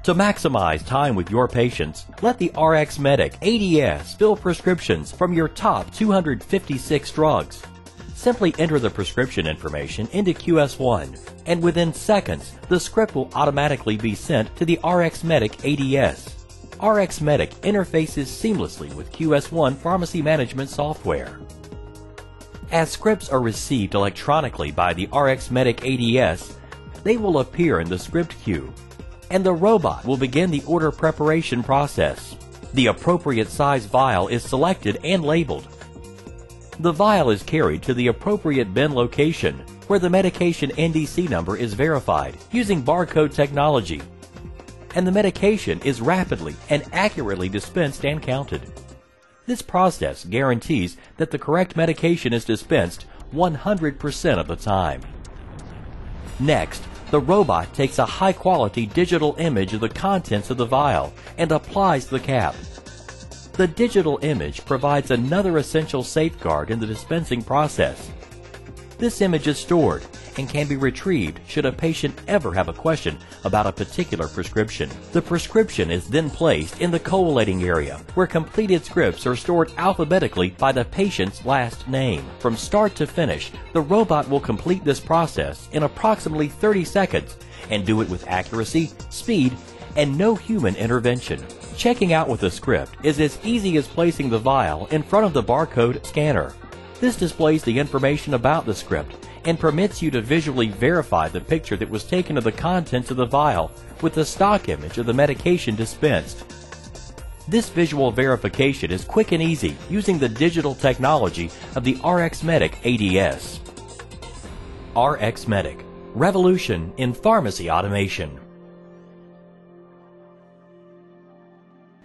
To maximize time with your patients, let the RxMedic ADS fill prescriptions from your top 256 drugs. Simply enter the prescription information into QS1, and within seconds, the script will automatically be sent to the RxMedic ADS. RxMedic interfaces seamlessly with QS1 pharmacy management software. As scripts are received electronically by the RxMedic ADS, they will appear in the script queue, and the robot will begin the order preparation process. The appropriate size vial is selected and labeled. The vial is carried to the appropriate bin location, where the medication NDC number is verified using barcode technology, and the medication is rapidly and accurately dispensed and counted. This process guarantees that the correct medication is dispensed 100% of the time. Next, the robot takes a high-quality digital image of the contents of the vial and applies the cap. The digital image provides another essential safeguard in the dispensing process. This image is stored and can be retrieved should a patient ever have a question about a particular prescription. The prescription is then placed in the collating area, where completed scripts are stored alphabetically by the patient's last name. From start to finish, the robot will complete this process in approximately 30 seconds and do it with accuracy, speed, and no human intervention. Checking out with the script is as easy as placing the vial in front of the barcode scanner. This displays the information about the script and permits you to visually verify the picture that was taken of the contents of the vial with the stock image of the medication dispensed. This visual verification is quick and easy using the digital technology of the RxMedic ADS. RxMedic, revolution in pharmacy automation.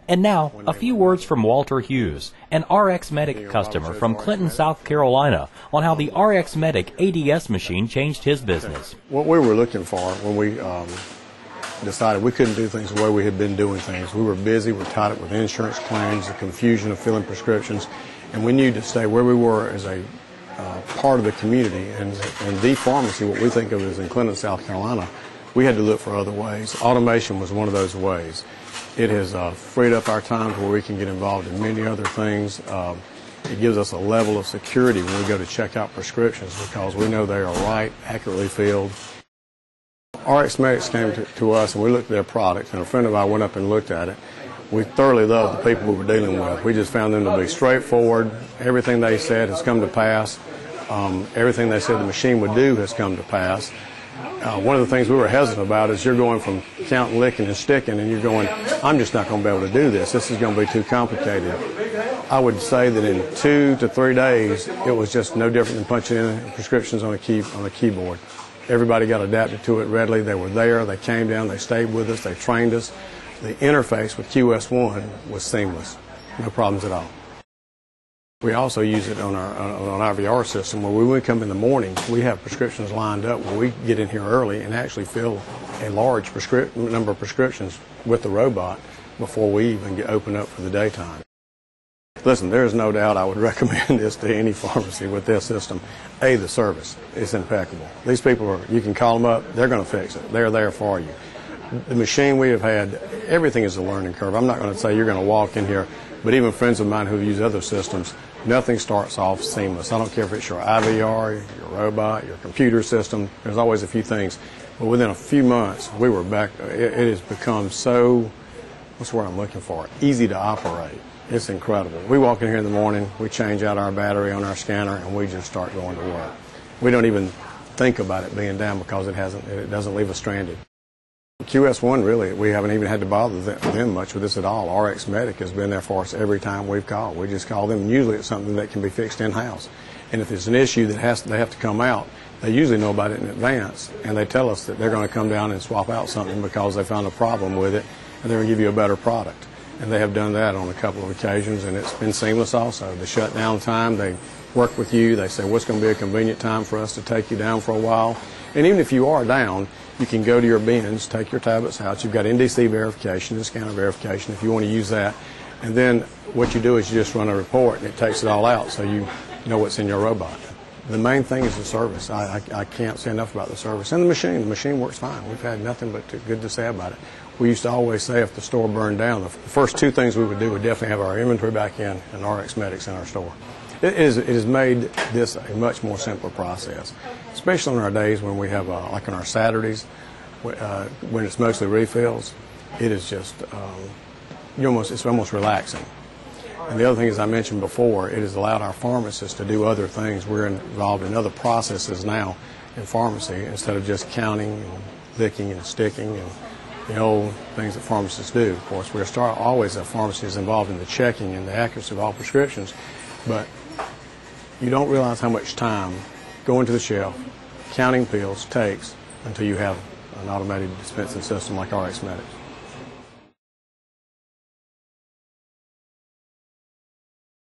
And now, a few words from Walter Hughes, an RxMedic customer from Clinton, South Carolina, on how the RxMedic ADS machine changed his business. What we were looking for when we decided we couldn't do things the way we had been doing things. We were busy, we're tied up with insurance claims, the confusion of filling prescriptions, and we needed to stay where we were as a part of the community. And the pharmacy, what we think of as in Clinton, South Carolina, we had to look for other ways. Automation was one of those ways. It has freed up our time where we can get involved in many other things. It gives us a level of security when we go to check out prescriptions because we know they are right, accurately filled. RxMedic came to us and we looked at their product, and a friend of ours went up and looked at it. We thoroughly loved the people we were dealing with. We just found them to be straightforward. Everything they said has come to pass. Everything they said the machine would do has come to pass. One of the things we were hesitant about is you're going from counting, licking, and sticking, and you're going, I'm just not going to be able to do this. This is going to be too complicated. I would say that in 2 to 3 days, it was just no different than punching in prescriptions on a keyboard. Everybody got adapted to it readily. They were there. They came down. They stayed with us. They trained us. The interface with QS1 was seamless. No problems at all. We also use it on our VR system where when we come in the morning, we have prescriptions lined up where we get in here early and actually fill a large number of prescriptions with the robot before we even open up for the daytime. Listen, there is no doubt I would recommend this to any pharmacy with this system. The service is impeccable. These people you can call them up, they're going to fix it. They're there for you. The machine we have had, everything is a learning curve. I'm not going to say you're going to walk in here, but even friends of mine who use other systems, nothing starts off seamless. I don't care if it's your IVR, your robot, your computer system. There's always a few things. But within a few months, we were back. It has become so, what's the word I'm looking for, easy to operate. It's incredible. We walk in here in the morning, we change out our battery on our scanner, and we just start going to work. We don't even think about it being down because it doesn't leave us stranded. QS1, really, we haven't even had to bother them much with this at all. RxMedic has been there for us every time we've called. We just call them, and usually it's something that can be fixed in-house. And if it's an issue that they have to come out, they usually know about it in advance, and they tell us that they're going to come down and swap out something because they found a problem with it, and they're going to give you a better product. And they have done that on a couple of occasions, and it's been seamless also. The shutdown time, they work with you. They say, what's going to be a convenient time for us to take you down for a while? And even if you are down, you can go to your bins, take your tablets out. You've got NDC verification and scanner verification if you want to use that. And then what you do is you just run a report, and it takes it all out so you know what's in your robot. The main thing is the service. I can't say enough about the service. And the machine works fine. We've had nothing but good to say about it. We used to always say if the store burned down, the first two things we would do would definitely have our inventory back in and RxMedics in our store. It has made this a much more simpler process, especially on our days when we have, like on our Saturdays, when it's mostly refills. It is just, it's almost relaxing. And the other thing, as I mentioned before, it has allowed our pharmacists to do other things. We're involved in other processes now in pharmacy instead of just counting and licking and sticking and the old things that pharmacists do. Of course, we're always a pharmacist involved in the checking and the accuracy of all prescriptions, but you don't realize how much time going to the shelf, counting pills takes until you have an automated dispensing system like RxMedic.